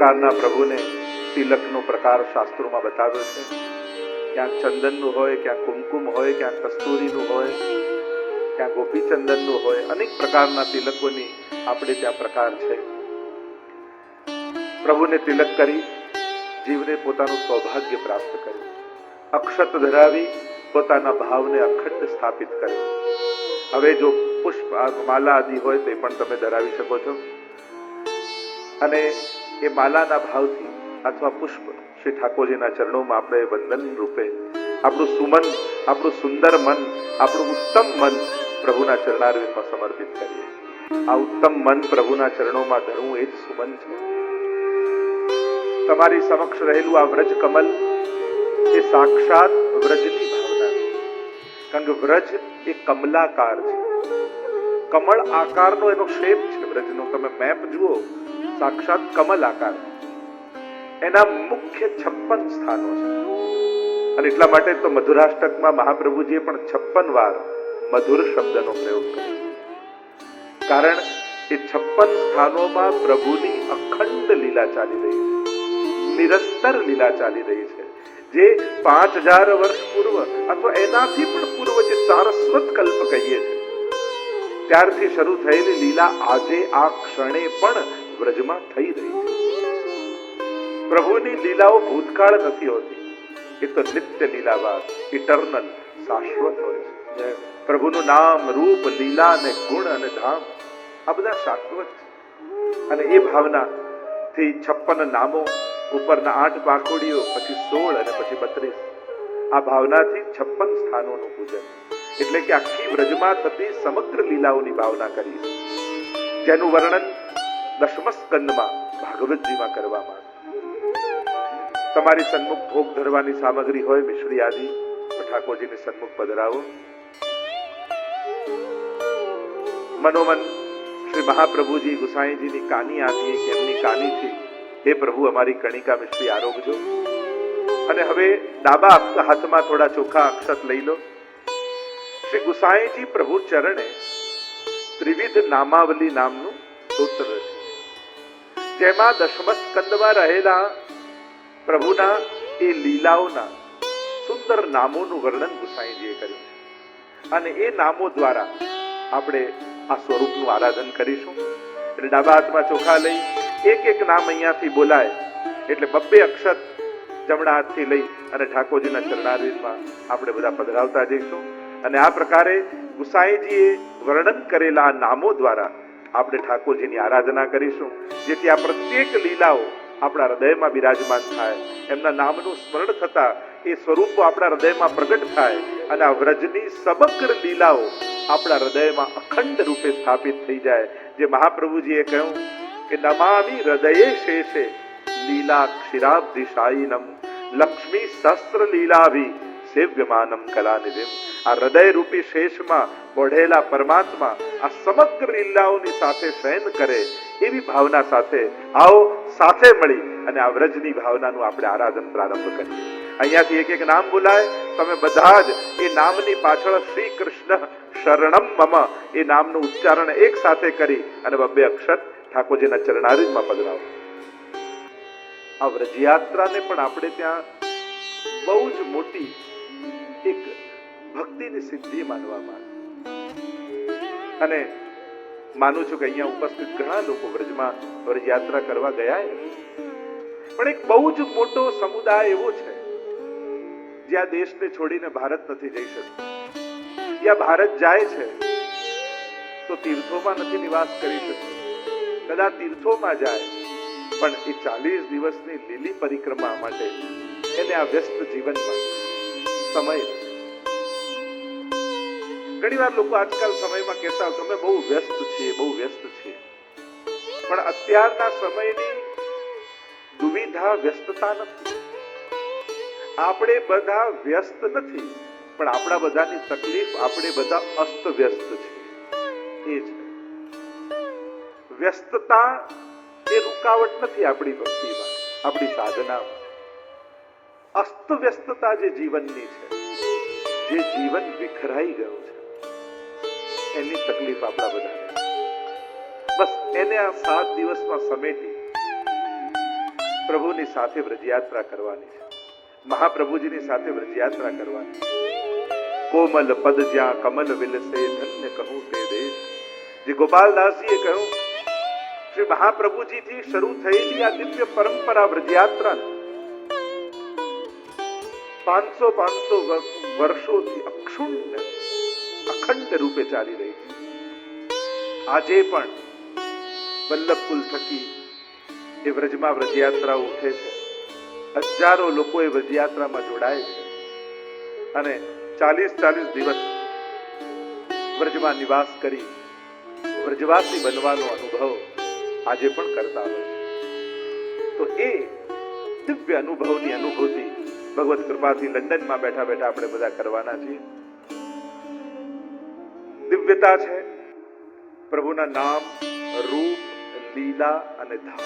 પ્રકારના પ્રભુને તિલકનો પ્રકાર શાસ્ત્રોમાં બતાવ્યો છે. ક્યાંક ચંદનનું હોય, ક્યાંક કુમકુમ હોય, ક્યાંક કસ્તુરીનું હોય, ક્યાંક ગોપીચંદનનું હોય. અનેક પ્રકારના તિલકોની આપણે ત્યાં પ્રકાર છે. પ્રભુને તિલક કરી જીવને પોતાનું સૌભાગ્ય પ્રાપ્ત કર્યું. અક્ષત ધરાવી પોતાના ભાવને અખંડ સ્થાપિત કર્યો. હવે જો પુષ્પ માલા આદિ હોય તે પણ તમે ધરાવી શકો છો, અને એ માલાના ભાવથી અથવા પુષ્પ શ્રી ઠાકોરજીના ચરણોમાં આપણે વંદન રૂપે આપણું સુમન, આપણું સુંદર મન, આપણું ઉત્તમ મન પ્રભુના ચરણારવિંદમાં સમર્પિત કરીએ. આ ઉત્તમ મન પ્રભુના ચરણોમાં ધરવું એ જ સુમન છે. તમારી સમક્ષ રહેલું આ વ્રજ કમલ એ સાક્ષાત વ્રજની ભાવના છે. કારણ કે વ્રજ એ કમલાકાર છે. કમળ આકારનો એનો શેપ છે. વ્રજનો તમે મેપ જુઓ, સાક્ષાત કમલ આકાર. એના મુખ્ય 56 સ્થાનો છે. અને એટલા માટે તો મધુરાષ્ટકમાં મહાપ્રભુજીએ પણ 56 વાર મધુર શબ્દનો પ્રયોગ કર્યો. કારણ એ 56 સ્થાનોમાં પ્રભુની અખંડ લીલા ચાલી રહી છે, નિરંતર લીલા ચાલી રહી છે. જે 5000 વર્ષ પૂર્વ અથવા એનાથી પણ પૂર્વ જે સારસ્વત કલ્પ કહીએ છીએ ત્યારથી શરૂ થયેલી લીલા આજે આ ક્ષણે પણ વ્રજમાં થઈ રહી છે. પ્રભુની લીલાઓ ભૂતકાળ નથી હોતી, એ તો નિત્ય લીલાવાદ, ઇટર્નલ, શાશ્વત હોય છે. પ્રભુનું નામ, રૂપ, લીલા અને ગુણ અને ધામ આ બધા શાશ્વત છે. અને એ ભાવનાથી 56 નામો, ઉપરના 8 પાંખોડીઓ, પછી 16 અને પછી 32, આ ભાવનાથી 56 સ્થાનોનું પૂજન. એટલે કે આખી વ્રજમાં થતી સમગ્ર લીલાઓની ભાવના કરી, જેનું વર્ણન 10મ સ્કંદમાં ભાગવતજીમાં કરવામાં આવ્યું. તમારી સન્મુખ ભોગ ધરવાની સામગ્રી હોય, મિશ્રી આદિ, ઠાકોરજીની સન્મુખ પધરાવો. મનોમન શ્રી મહાપ્રભુજી ગુસાઈજીની કાની આપીએ કે એમની કાનીથી હે પ્રભુ અમારી કણિકા મિશ્રી આરોગજો. અને હવે ડાબા હાથમાં થોડા ચોખ્ખા અક્ષત લઈ લો. શ્રી ગુસાઈજી પ્રભુ ચરણે ત્રિવિધ નામાવલી નામનું સૂત્ર છે, જેમાં 10મ સ્કંદમાં રહેલા પ્રભુના એ લીલાઓના સુંદર નામોનું વર્ણન ગુસાઈજીએ કર્યું છે. અને એ નામો દ્વારા આપણે આ સ્વરૂપનું આરાધન કરીશું. એટલે ડાબા હાથમાં ચોખા લઈ એક નામ અહીંયાથી બોલાય એટલે 2 અક્ષત જમણા હાથથી લઈ અને ઠાકોરજીના ચરણારવિંદમાં આપણે બધા પધરાવતા જઈશું. અને આ પ્રકારે ગુસાઈજીએ વર્ણન કરેલા નામો દ્વારા આપણે ઠાકોરજીની આરાધના કરીશું, જેથી આ પ્રત્યેક લીલાઓ આપણા હૃદયમાં બિરાજમાન થાય, એમના નામનું સ્મરણ થતા એ સ્વરૂપો આપણા હૃદયમાં પ્રગટ થાય, અને આ વ્રજની સમગ્ર લીલાઓ આપણા હૃદયમાં અખંડ રૂપે સ્થાપિત થઈ જાય. જે મહાપ્રભુજીએ કહ્યું કે નમામિ હૃદયે શેષે લીલા ક્ષીરાબ્ધિશાયિનમ લક્ષ્મી શસ્ત્ર લીલાભી સેવ્યમાનમ કલાનિધિમ. આ હૃદય રૂપી શેષમાં બોઢેલા પરમાત્મા આ સમગ્ર લીલાઓની સાથે શયન કરે એવી ભાવના સાથે આવો સાથે મળી અને આ વ્રજની ભાવનાનું આપણે આરાધન પ્રારંભ કરીએ. અહીંયાથી એક નામ બોલાય, તમે બધા જ એ નામની પાછળ શ્રી કૃષ્ણ શરણમ મમ એ નામનું ઉચ્ચારણ એક સાથે કરી અને 2 અક્ષર ઠાકોરજીના ચરણારવિંદમાં પધરાવો. આ વ્રજયાત્રાને પણ આપણે ત્યાં બહુ જ મોટી એક ભક્તિની સિદ્ધિ માનવામાં આવે. અને માનું છું કે અહીંયા ઉપસ્થિત ઘણા લોકો વ્રજમાં વ્રજયાત્રા કરવા ગયા નથી, પણ એક બહુ જ મોટો સમુદાય એવો છે જ્યાં દેશને છોડીને ભારત નથી જઈ શકતું, જ્યાં ભારત જાય છે તો તીર્થોમાં નથી નિવાસ કરી શકતું. કદાચ તીર્થોમાં જાય પણ એ 40 દિવસની લીલી પરિક્રમા માટે એને આ વ્યસ્ત જીવનમાં સમય. ઘણી વાર લોકો આજકાલ સમયમાં કહેતા તમે બહુ વ્યસ્ત છીએ, બહુ વ્યસ્ત છીએ, પણ અત્યારના સમયની દુવિધા વ્યસ્તતા નથી. આપણે બધા વ્યસ્ત નથી, પણ આપણા બધાની તકલીફ આપણે બધા અસ્ત વ્યસ્ત છીએ. એ છે વ્યસ્તતા, એ રૂકાવટ નથી આપણી ભક્તિમાં, આપણી સાધનામાં. અસ્ત વ્યસ્તતા જે જીવનની છે, જે જીવન વિખરાઈ ગયું છે, એની તકલીફ આપણા બધાને. બસ એને આ 7 દિવસમાં સમેટી પ્રભુની સાથે વ્રજયાત્રા કરવાની છે, મહાપ્રભુજીની સાથે વ્રજયાત્રા કરવાની. કોમલ પદ જ્યાં કમલ વિલસે ધન્ય કહું તે દેશ. જે ગોપાલદાસજીએ કહ્યું, શ્રી મહાપ્રભુજીથી શરૂ થયેલી આ દિવ્ય પરંપરા વ્રજયાત્રા 500 વર્ષોથી અખંડ રૂપે ચાલી રહી છે. આજે પણ વલ્લભકુલ થકી એ વ્રજમાં વ્રજયાત્રા ઉઠે છે. હજારો લોકો એ વ્રજયાત્રામાં જોડાય છે અને 40 દિવસ વ્રજમાં નિવાસ કરી વ્રજવાસી બનવાનો અનુભવ આજે પણ કરતા હોય છે. તો એ દિવ્ય અનુભવની અનુભૂતિ ભગવત કૃપાથી લંડનમાં બેઠા બેઠા આપણે બધા કરવાના છીએ. દિવ્યતા છે પ્રભુના નામ, રૂપ, લીલા અને ધામ.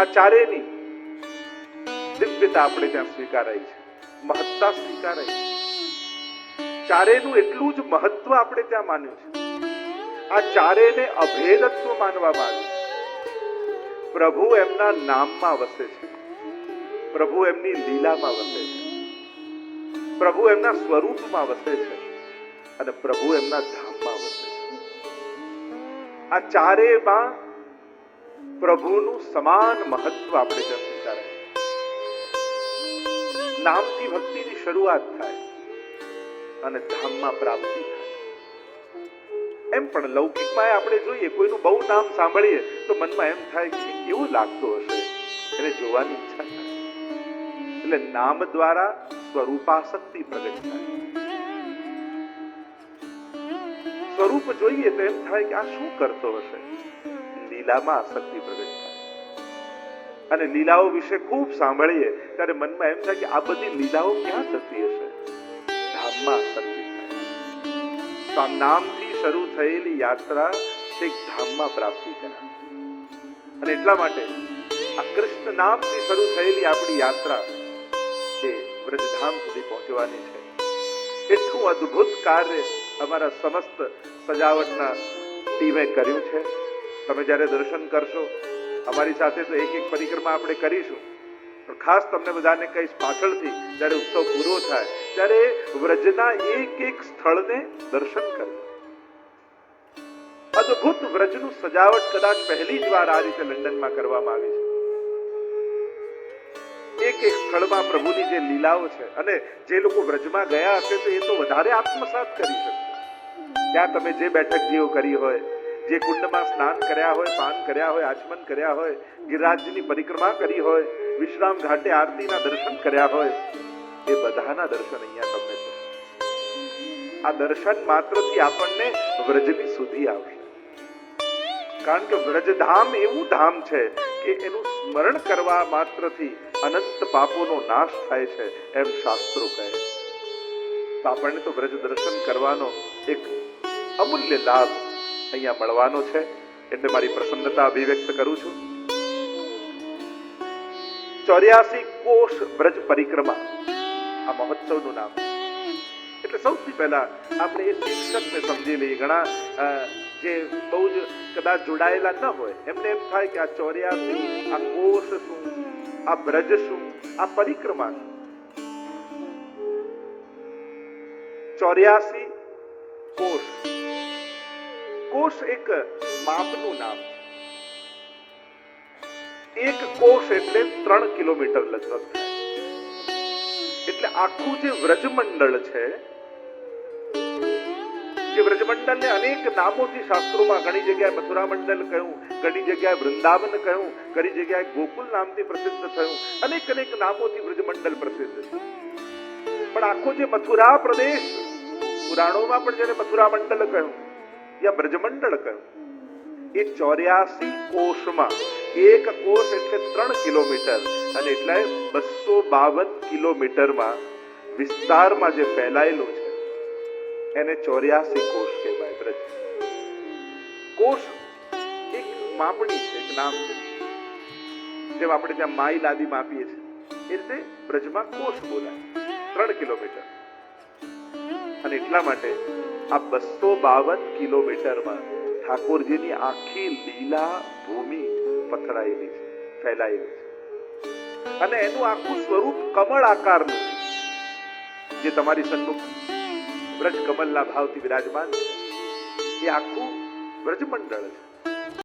આ ચારેયની દિવ્યતા આપણે ત્યાં સ્વીકારાય છે, મહત્તા સ્વીકારાય છે. ચારેયનું એટલું જ મહત્વ આપણે ત્યાં માન્યું છે. આ ચારેયને અભેદત્વ માનવામાં આવ્યું. પ્રભુ એમના નામમાં વસે છે, પ્રભુ એમની લીલામાં વસે છે, પ્રભુ એમના સ્વરૂપમાં વસે છે અને પ્રભુ એમના ધામમાં વસે છે. આ ચારેયમાં પ્રભુનું સમાન મહત્વ આપણે ત્યાં સ્વીકારાય. નામથી ભક્તિની શરૂઆત થાય અને ધામમાં પ્રાપ્તિ થાય. એમ પણ લૌકિકમાં આપણે જોઈએ, કોઈનું બહુ નામ સાંભળીએ તો મનમાં એમ થાય કે કેવું લાગતું હશે, એને જોવાની ઈચ્છા થાય. એટલે નામ દ્વારા સ્વરૂપાસક્તિ પ્રગટ થાય. સ્વરૂપ જોઈએ તો એમ થાય કે આ શું કરતો હશે. લીલામાં આસક્તિ પ્રગટ થાય અને લીલાઓ વિશે ખૂબ સાંભળીએ ત્યારે મનમાં એમ થાય કે આ બધી લીલાઓ ક્યાં થતી હશે. ધામમાં આસક્તિ થાય. તો આ નામથી શરૂ થયેલી યાત્રા એક ધામમાં પ્રાપ્તિ કરાવે. અને એટલા માટે આ કૃષ્ણ નામથી શરૂ થયેલી આપણી યાત્રા એ વ્રજધામ સુધી પહોંચવાની છે. એટલું અદ્ભુત કાર્ય અમારા સમસ્ત સજાવટના ટીમે કર્યું છે. તમે જ્યારે દર્શન કરશો, અમારી સાથે તો એક પરિક્રમા આપણે કરીશું, પણ ખાસ તમને બધાને કહીશ, પાછળથી જ્યારે ઉત્સવ પૂરો થાય ત્યારે વ્રજના એક સ્થળને દર્શન કરજો. અદ્ભુત વ્રજનું સજાવટ કદાચ પહેલી જ વાર આ રીતે લંડનમાં કરવામાં આવી છે. એક સ્થળમાં પ્રભુની જે લીલાઓ છે અને જે લોકો વ્રજમાં ગયા હશે તો એ તો વધારે આત્મસાત કરી શકશે. ત્યાં તમે જે બેઠક જેવો કરી હોય, જે કુંડમાં સ્નાન કર્યા હોય, પાન કર્યા હોય, આચમન કર્યા હોય, ગિરિરાજની પરિક્રમા કરી હોય, વિશ્રામ ઘાટે આરતીના દર્શન કર્યા હોય, એ બધાના દર્શન અહીંયા તમને થશે. આ દર્શન માત્રથી આપણને વ્રજની સુધી આવશે. કારણ કે વ્રજધામ એવું ધામ છે કે એનું સ્મરણ કરવા માત્રથી અનંત પાપોનો નાશ થાય છે, એમ શાસ્ત્રો કહે. તો આપણને તો વ્રજ દર્શન કરવાનો એક અમૂલ્ય લાભ અહીંયા મળવાનો છે. એટલે મારી પ્રસન્નતા અભિવ્યક્ત કરું છું. 84 કોષ વ્રજ પરિક્રમા આ મહોત્સવનું નામ. એટલે સૌથી પહેલા આપણે એ શીર્ષકને સમજી લઈએ. ઘણા જે બહુ જ કદાચ જોડાયેલા ન હોય એમને એમ થાય કે આ 84 આ કોષ શું, આ બ્રજ શું, આ પરિક્રમા શું. 84 કોષ. કોષ એક માપનું નામ છે. એક કોષ એટલે 3 કિલોમીટર લગભગ થાય. એટલે આખું જે વ્રજમંડળ છે, જે વ્રજમંડળને અનેક નામોથી શાસ્ત્રોમાં ઘણી જગ્યાએ મથુરા મંડળ કહ્યું, ઘણી જગ્યાએ વૃંદાવન કહ્યું, ઘણી જગ્યાએ ગોકુલ નામથી પ્રસિદ્ધ થયું, અનેક નામોથી વ્રજમંડળ પ્રસિદ્ધ છે. પણ આખો જે મથુરા પ્રદેશ, પુરાણોમાં પણ જેને મથુરા મંડળ કહ્યું યા બ્રજમંડળ કહ્યું, એ 84 કોષમાં એક કોષ એટલે 3 કિલોમીટર અને એટલે 252 કિલોમીટરમાં વિસ્તારમાં જે ફેલાયેલું છે એને 84 કોષ કહેવાય. બ્રજ કોષ એક માપણી છે, એક નામ છે. જેમ આપણે ત્યાં માઇલ આદિ માપીએ છીએ એ રીતે બ્રજમાં કોષ બોલાય. 3 કિલોમીટર. અને એટલા માટે આ 252 કિલોમીટરમાં ઠાકોરજીની આખી લીલા ભૂમિ પથરાયેલી છે. ફેલાયેલું છે અને એનું આખું સ્વરૂપ કમળ આકારનું છે, જે તમારી સન્મુખ વ્રજ કમલના ભાવથી વિરાજમાન છે. એ આખું વ્રજમંડળ છે.